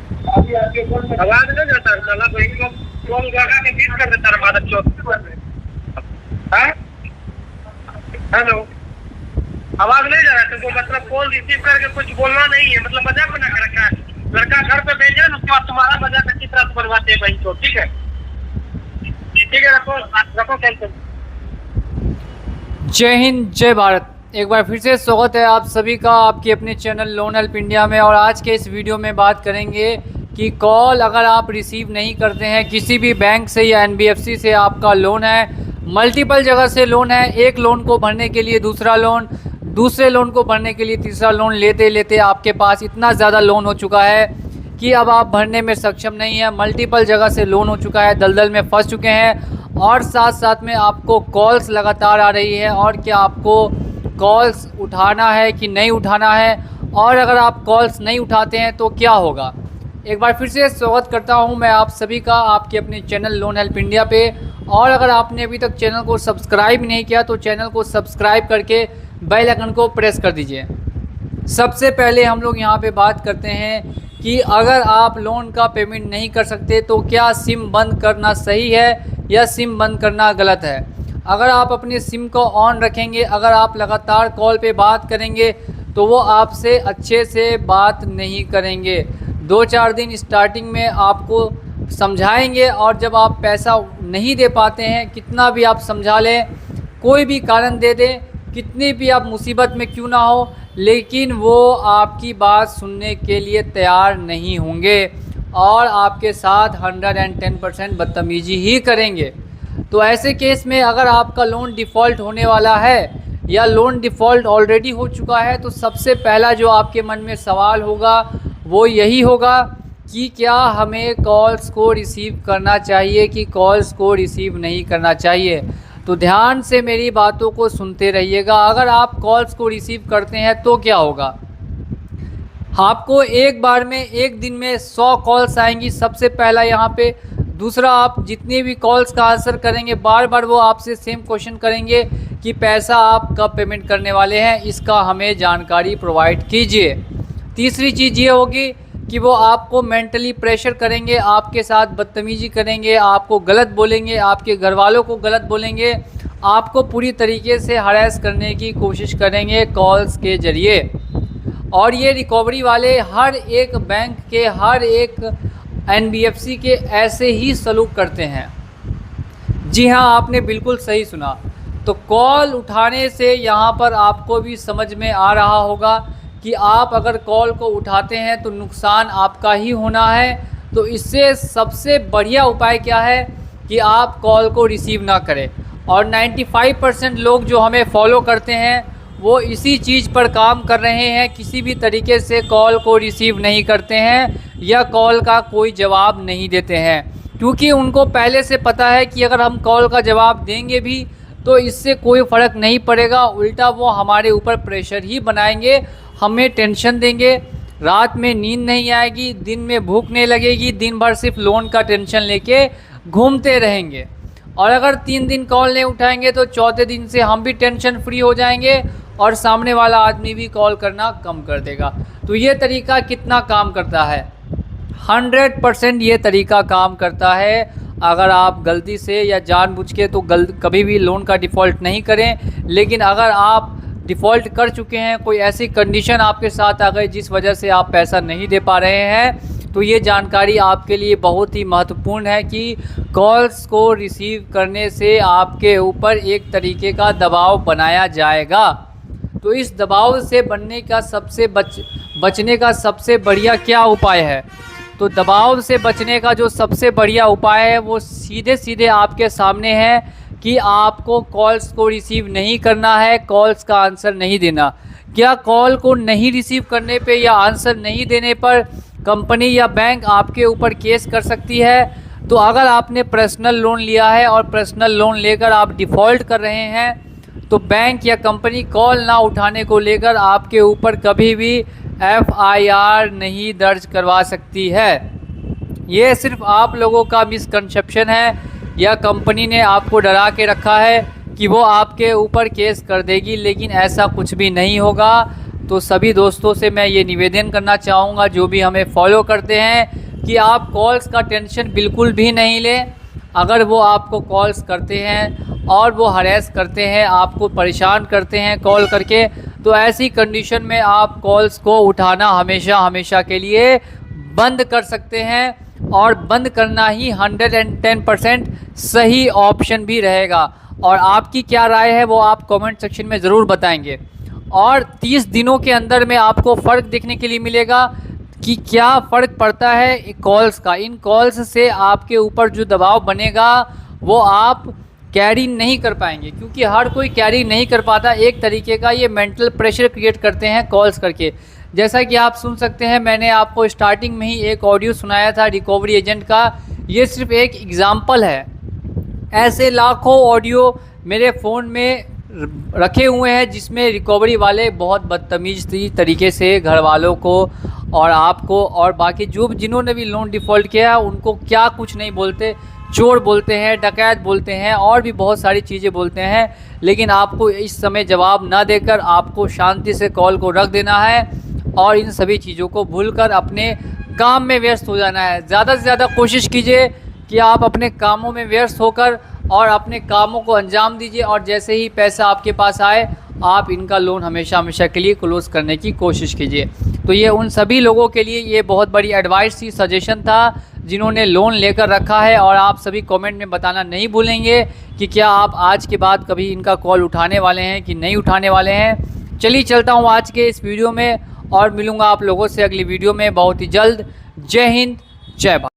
आवाज नहीं जाता साला भाई को कॉल लगा के बीट कर देता है मादर चौथ। हाँ हेलो आवाज नहीं जा रहा है तुमको मतलब कॉल रिसीव करके कुछ बोलना नहीं है मतलब मजाक बना के रखा है। लड़का घर पे भेजे उसके बाद तुम्हारा मजाक अच्छी तरह करवाते हैं भाई को। ठीक है रखो रखो कैंसिल। जय हिंद जय भारत। एक बार फिर से स्वागत है आप सभी का आपके अपने चैनल लोन हेल्प इंडिया में। और आज के इस वीडियो में बात करेंगे कि कॉल अगर आप रिसीव नहीं करते हैं किसी भी बैंक से या एनबीएफसी से, आपका लोन है, मल्टीपल जगह से लोन है, एक लोन को भरने के लिए दूसरा लोन, दूसरे लोन को भरने के लिए तीसरा लोन, लेते लेते आपके पास इतना ज़्यादा लोन हो चुका है कि अब आप भरने में सक्षम नहीं है, मल्टीपल जगह से लोन हो चुका है, दलदल में फंस चुके हैं और साथ साथ में आपको कॉल्स लगातार आ रही है और क्या आपको कॉल्स उठाना है कि नहीं उठाना है, और अगर आप कॉल्स नहीं उठाते हैं तो क्या होगा। एक बार फिर से स्वागत करता हूं मैं आप सभी का आपके अपने चैनल लोन हेल्प इंडिया पे। और अगर आपने अभी तक चैनल को सब्सक्राइब नहीं किया तो चैनल को सब्सक्राइब करके बेल आइकन को प्रेस कर दीजिए। सबसे पहले हम लोग यहां पे बात करते हैं कि अगर आप लोन का पेमेंट नहीं कर सकते तो क्या सिम बंद करना सही है या सिम बंद करना गलत है। अगर आप अपने सिम को ऑन रखेंगे, अगर आप लगातार कॉल पे बात करेंगे तो वो आपसे अच्छे से बात नहीं करेंगे। 2-4 दिन स्टार्टिंग में आपको समझाएंगे और जब आप पैसा नहीं दे पाते हैं, कितना भी आप समझा लें, कोई भी कारण दे दें, कितनी भी आप मुसीबत में क्यों ना हो, लेकिन वो आपकी बात सुनने के लिए तैयार नहीं होंगे और आपके साथ 110% बदतमीजी ही करेंगे। तो ऐसे केस में अगर आपका लोन डिफ़ॉल्ट होने वाला है या लोन डिफ़ॉल्ट ऑलरेडी हो चुका है तो सबसे पहला जो आपके मन में सवाल होगा वो यही होगा कि क्या हमें कॉल्स को रिसीव करना चाहिए कि कॉल्स को रिसीव नहीं करना चाहिए। तो ध्यान से मेरी बातों को सुनते रहिएगा। अगर आप कॉल्स को रिसीव करते हैं तो क्या होगा, आपको एक बार में एक दिन में 100 कॉल्स आएंगी सबसे पहला यहाँ पे। दूसरा, आप जितनी भी कॉल्स का आंसर करेंगे बार बार वो आपसे सेम क्वेश्चन करेंगे कि पैसा आप कब पेमेंट करने वाले हैं, इसका हमें जानकारी प्रोवाइड कीजिए। तीसरी चीज़ ये होगी कि वो आपको मेंटली प्रेशर करेंगे, आपके साथ बदतमीजी करेंगे, आपको गलत बोलेंगे, आपके घर वालों को गलत बोलेंगे, आपको पूरी तरीके से हरास करने की कोशिश करेंगे कॉल्स के ज़रिए। और ये रिकवरी वाले हर एक बैंक के, हर एक एनबीएफसी के ऐसे ही सलूक करते हैं। जी हाँ, आपने बिल्कुल सही सुना। तो कॉल उठाने से यहाँ पर आपको भी समझ में आ रहा होगा कि आप अगर कॉल को उठाते हैं तो नुकसान आपका ही होना है। तो इससे सबसे बढ़िया उपाय क्या है कि आप कॉल को रिसीव ना करें। और 95% लोग जो हमें फॉलो करते हैं वो इसी चीज़ पर काम कर रहे हैं, किसी भी तरीके से कॉल को रिसीव नहीं करते हैं या कॉल का कोई जवाब नहीं देते हैं, क्योंकि उनको पहले से पता है कि अगर हम कॉल का जवाब देंगे भी तो इससे कोई फ़र्क नहीं पड़ेगा, उल्टा वो हमारे ऊपर प्रेशर ही बनाएंगे, हमें टेंशन देंगे, रात में नींद नहीं आएगी, दिन में भूख नहीं लगेगी, दिन भर सिर्फ लोन का टेंशन लेके घूमते रहेंगे। और अगर 3 दिन कॉल नहीं उठाएंगे तो चौथे दिन से हम भी टेंशन फ्री हो जाएंगे और सामने वाला आदमी भी कॉल करना कम कर देगा। तो ये तरीका कितना काम करता है? 100% ये तरीका काम करता है। अगर आप गलती से या जानबूझ के तो कभी भी लोन का डिफ़ॉल्ट नहीं करें, लेकिन अगर आप डिफ़ॉल्ट कर चुके हैं, कोई ऐसी कंडीशन आपके साथ आ गई जिस वजह से आप पैसा नहीं दे पा रहे हैं, तो ये जानकारी आपके लिए बहुत ही महत्वपूर्ण है कि कॉल्स को रिसीव करने से आपके ऊपर एक तरीके का दबाव बनाया जाएगा। तो इस दबाव से बनने का बचने का सबसे बढ़िया क्या उपाय है? तो दबाव से बचने का जो सबसे बढ़िया उपाय है वो सीधे सीधे आपके सामने है कि आपको कॉल्स को रिसीव नहीं करना है, कॉल्स का आंसर नहीं देना। क्या कॉल को नहीं रिसीव करने पे या आंसर नहीं देने पर कंपनी या बैंक आपके ऊपर केस कर सकती है? तो अगर आपने पर्सनल लोन लिया है और पर्सनल लोन लेकर आप डिफ़ॉल्ट कर रहे हैं तो बैंक या कंपनी कॉल ना उठाने को लेकर आपके ऊपर कभी भी FIR नहीं दर्ज करवा सकती है। ये सिर्फ आप लोगों का मिसकंसेप्शन है या कंपनी ने आपको डरा के रखा है कि वो आपके ऊपर केस कर देगी, लेकिन ऐसा कुछ भी नहीं होगा। तो सभी दोस्तों से मैं ये निवेदन करना चाहूँगा जो भी हमें फॉलो करते हैं कि आप कॉल्स का टेंशन बिल्कुल भी नहीं लें। अगर वो आपको कॉल्स करते हैं और वो हरेस करते हैं, आपको परेशान करते हैं कॉल करके, तो ऐसी कंडीशन में आप कॉल्स को उठाना हमेशा हमेशा के लिए बंद कर सकते हैं। और बंद करना ही 110% सही ऑप्शन भी रहेगा। और आपकी क्या राय है वो आप कमेंट सेक्शन में ज़रूर बताएंगे। और 30 दिनों के अंदर में आपको फ़र्क देखने के लिए मिलेगा कि क्या फ़र्क पड़ता है कॉल्स का। इन कॉल्स से आपके ऊपर जो दबाव बनेगा वो आप कैरी नहीं कर पाएंगे, क्योंकि हर कोई कैरी नहीं कर पाता। एक तरीके का ये मेंटल प्रेशर क्रिएट करते हैं कॉल्स करके। जैसा कि आप सुन सकते हैं, मैंने आपको स्टार्टिंग में ही एक ऑडियो सुनाया था रिकवरी एजेंट का। ये सिर्फ एक एग्ज़ाम्पल है। ऐसे लाखों ऑडियो मेरे फ़ोन में रखे हुए हैं जिसमें रिकवरी वाले बहुत बदतमीज़ तरीके से घर वालों को और आपको और बाकी जो जिन्होंने भी लोन डिफ़ॉल्ट किया उनको क्या कुछ नहीं बोलते, चोर बोलते हैं, डकैत बोलते हैं और भी बहुत सारी चीज़ें बोलते हैं। लेकिन आपको इस समय जवाब ना देकर आपको शांति से कॉल को रख देना है और इन सभी चीज़ों को भूलकर अपने काम में व्यस्त हो जाना है। ज़्यादा से ज़्यादा कोशिश कीजिए कि आप अपने कामों में व्यस्त होकर और अपने कामों को अंजाम दीजिए, और जैसे ही पैसा आपके पास आए आप इनका लोन हमेशा हमेशा के लिए क्लोज़ करने की कोशिश कीजिए। तो ये उन सभी लोगों के लिए ये बहुत बड़ी एडवाइस थी, सजेशन था, जिन्होंने लोन लेकर रखा है। और आप सभी कमेंट में बताना नहीं भूलेंगे कि क्या आप आज के बाद कभी इनका कॉल उठाने वाले हैं कि नहीं उठाने वाले हैं। चलिए चलता हूँ आज के इस वीडियो में और मिलूँगा आप लोगों से अगली वीडियो में बहुत ही जल्द। जय हिंद, जय भारत।